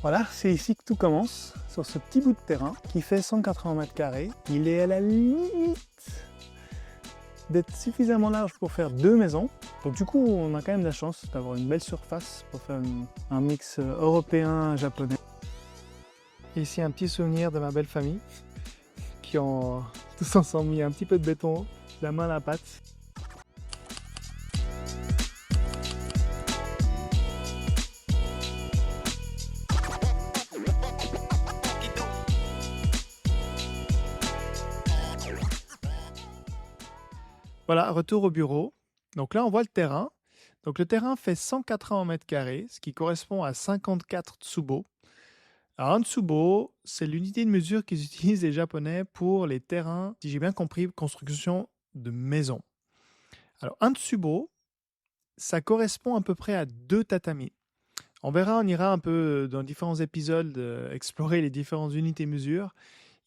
Voilà, c'est ici que tout commence, sur ce petit bout de terrain qui fait 180 mètres carrés. Il est à la limite d'être suffisamment large pour faire 2 maisons. Donc du coup, on a quand même la chance d'avoir une belle surface pour faire un mix européen-japonais. Ici, un petit souvenir de ma belle famille qui ont tous ensemble mis un petit peu de béton, la main à la pâte. Voilà, retour au bureau. Donc là, on voit le terrain. Donc le terrain fait 180 mètres carrés, ce qui correspond à 54 tsubo. Alors un tsubo, c'est l'unité de mesure qu'ils utilisent les Japonais pour les terrains, si j'ai bien compris, construction de maisons. Alors un tsubo, ça correspond à peu près à 2 tatamis. On verra, on ira un peu dans différents épisodes explorer les différentes unités de mesure.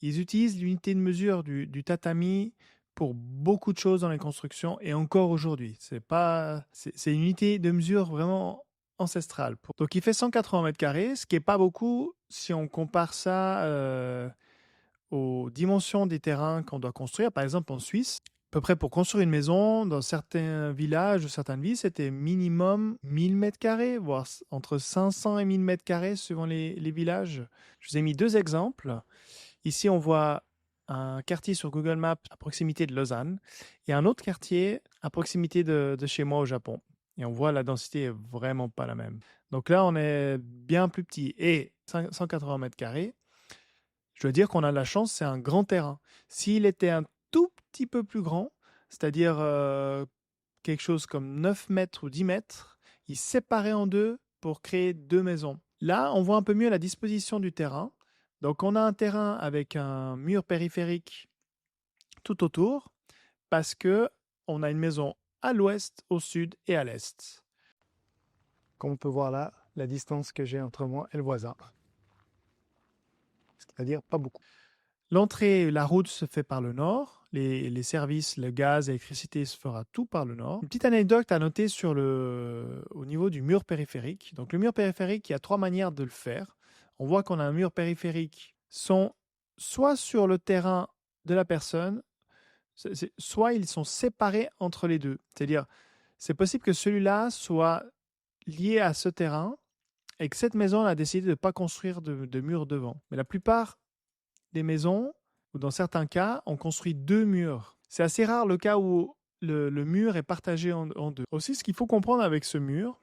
Ils utilisent l'unité de mesure du tatami pour beaucoup de choses dans les constructions et encore aujourd'hui. C'est une unité de mesure vraiment ancestrale. Donc il fait 180 mètres carrés, ce qui n'est pas beaucoup si on compare ça aux dimensions des terrains qu'on doit construire. Par exemple en Suisse, à peu près pour construire une maison, dans certains villages ou certaines villes, c'était minimum 1000 mètres carrés, voire entre 500 et 1000 mètres carrés suivant les villages. Je vous ai mis 2 exemples. Ici, on voit un quartier sur Google Maps à proximité de Lausanne et un autre quartier à proximité de chez moi au Japon. Et on voit la densité est vraiment pas la même. Donc là, on est bien plus petit. Et 180 mètres carrés, je dois dire qu'on a la chance, c'est un grand terrain. S'il était un tout petit peu plus grand, c'est-à-dire quelque chose comme 9 mètres ou 10 mètres, il séparait en deux pour créer 2 maisons. Là, on voit un peu mieux la disposition du terrain. Donc, on a un terrain avec un mur périphérique tout autour parce que on a une maison à l'ouest, au sud et à l'est. Comme on peut voir là, la distance que j'ai entre moi et le voisin. C'est-à-dire pas beaucoup. L'entrée, la route se fait par le nord. Les services, le gaz, l'électricité se fera tout par le nord. Une petite anecdote à noter au niveau du mur périphérique. Donc, le mur périphérique, il y a 3 manières de le faire. On voit qu'on a un mur périphérique soit sur le terrain de la personne, soit ils sont séparés entre les deux. C'est-à-dire, c'est possible que celui-là soit lié à ce terrain et que cette maison a décidé de ne pas construire de mur devant. Mais la plupart des maisons, ou dans certains cas, on construit 2 murs. C'est assez rare le cas où le mur est partagé en 2. Aussi, ce qu'il faut comprendre avec ce mur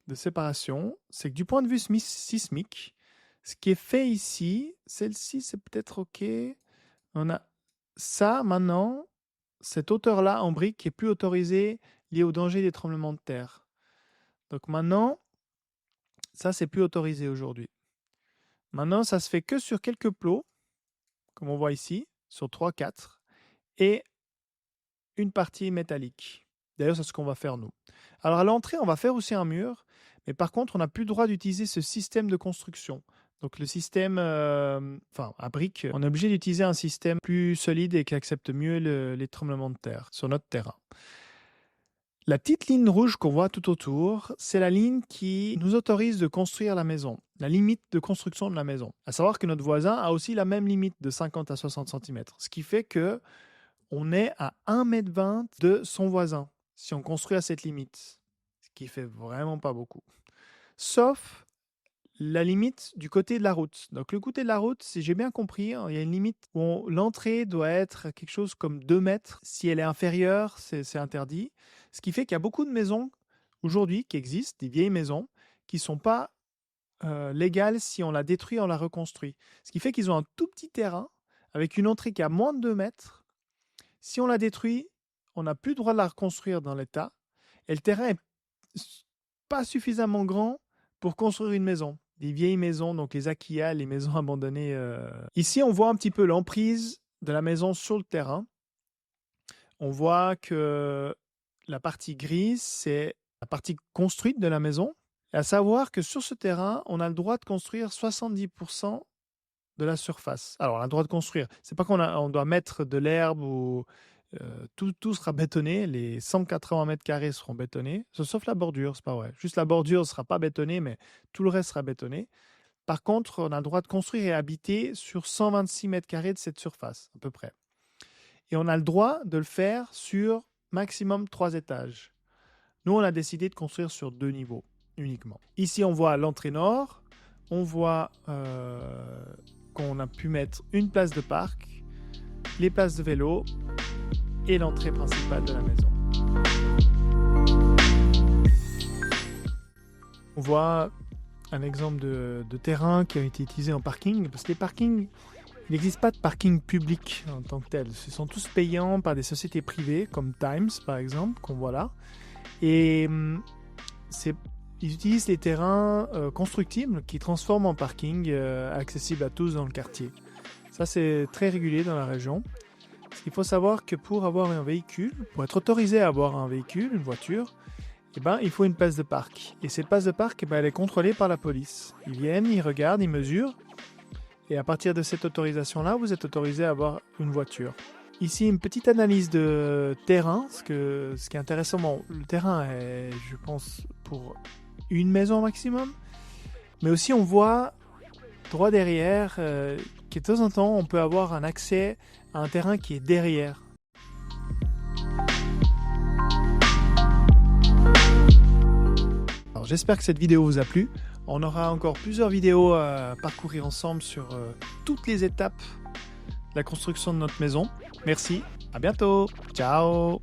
de séparation, c'est que du point de vue sismique, ce qui est fait ici, celle-ci, c'est peut-être OK. On a ça maintenant, cette hauteur-là en brique qui est plus autorisée liée au danger des tremblements de terre. Donc maintenant, ça, c'est plus autorisé aujourd'hui. Maintenant, ça se fait que sur quelques plots, comme on voit ici, sur 3-4, et une partie métallique. D'ailleurs, c'est ce qu'on va faire nous. Alors à l'entrée, on va faire aussi un mur, mais par contre, on n'a plus le droit d'utiliser ce système de construction. Donc le système, à briques, on est obligé d'utiliser un système plus solide et qui accepte mieux les tremblements de terre sur notre terrain. La petite ligne rouge qu'on voit tout autour, c'est la ligne qui nous autorise de construire la maison, la limite de construction de la maison. À savoir que notre voisin a aussi la même limite de 50 à 60 cm, ce qui fait que on est à 1,20 m de son voisin si on construit à cette limite, ce qui fait vraiment pas beaucoup. Sauf la limite du côté de la route. Donc le côté de la route, si j'ai bien compris, il y a une limite où l'entrée doit être quelque chose comme 2 mètres. Si elle est inférieure, c'est interdit. Ce qui fait qu'il y a beaucoup de maisons aujourd'hui qui existent, des vieilles maisons, qui ne sont pas légales si on la détruit, on la reconstruit. Ce qui fait qu'ils ont un tout petit terrain avec une entrée qui a moins de 2 mètres. Si on la détruit, on n'a plus le droit de la reconstruire dans l'état. Et le terrain n'est pas suffisamment grand pour construire une maison. Des vieilles maisons, donc les akiya, les maisons abandonnées. Ici, on voit un petit peu l'emprise de la maison sur le terrain. On voit que la partie grise, c'est la partie construite de la maison. Et à savoir que sur ce terrain, on a le droit de construire 70% de la surface. Alors, on a le droit de construire. C'est pas qu'on doit mettre de l'herbe ou Tout sera bétonné, les 180 mètres carrés seront bétonnés, sauf la bordure, c'est pas vrai. Juste la bordure ne sera pas bétonnée, mais tout le reste sera bétonné. Par contre, on a le droit de construire et habiter sur 126 mètres carrés de cette surface, à peu près. Et on a le droit de le faire sur maximum 3 étages. Nous, on a décidé de construire sur 2 niveaux uniquement. Ici, on voit l'entrée nord. On voit qu'on a pu mettre une place de parc, les places de vélo et l'entrée principale de la maison. On voit un exemple de terrain qui a été utilisé en parking, parce que les parkings, il n'existe pas de parking public en tant que tel. Ce sont tous payants par des sociétés privées, comme Times par exemple, qu'on voit là. Et ils utilisent les terrains constructibles qui transforment en parking accessible à tous dans le quartier. Ça, c'est très régulier dans la région. Il faut savoir que pour avoir un véhicule, pour être autorisé à avoir un véhicule, une voiture, il faut une place de parc. Et cette place de parc, elle est contrôlée par la police. Ils viennent, ils regardent, ils mesurent. Et à partir de cette autorisation-là, vous êtes autorisé à avoir une voiture. Ici, une petite analyse de terrain. Ce qui est intéressant, le terrain est, je pense, pour une maison maximum. Mais aussi, on voit droit derrière que de temps en temps, on peut avoir un accès à un terrain qui est derrière. Alors, j'espère que cette vidéo vous a plu. On aura encore plusieurs vidéos à parcourir ensemble sur toutes les étapes de la construction de notre maison. Merci, à bientôt, ciao!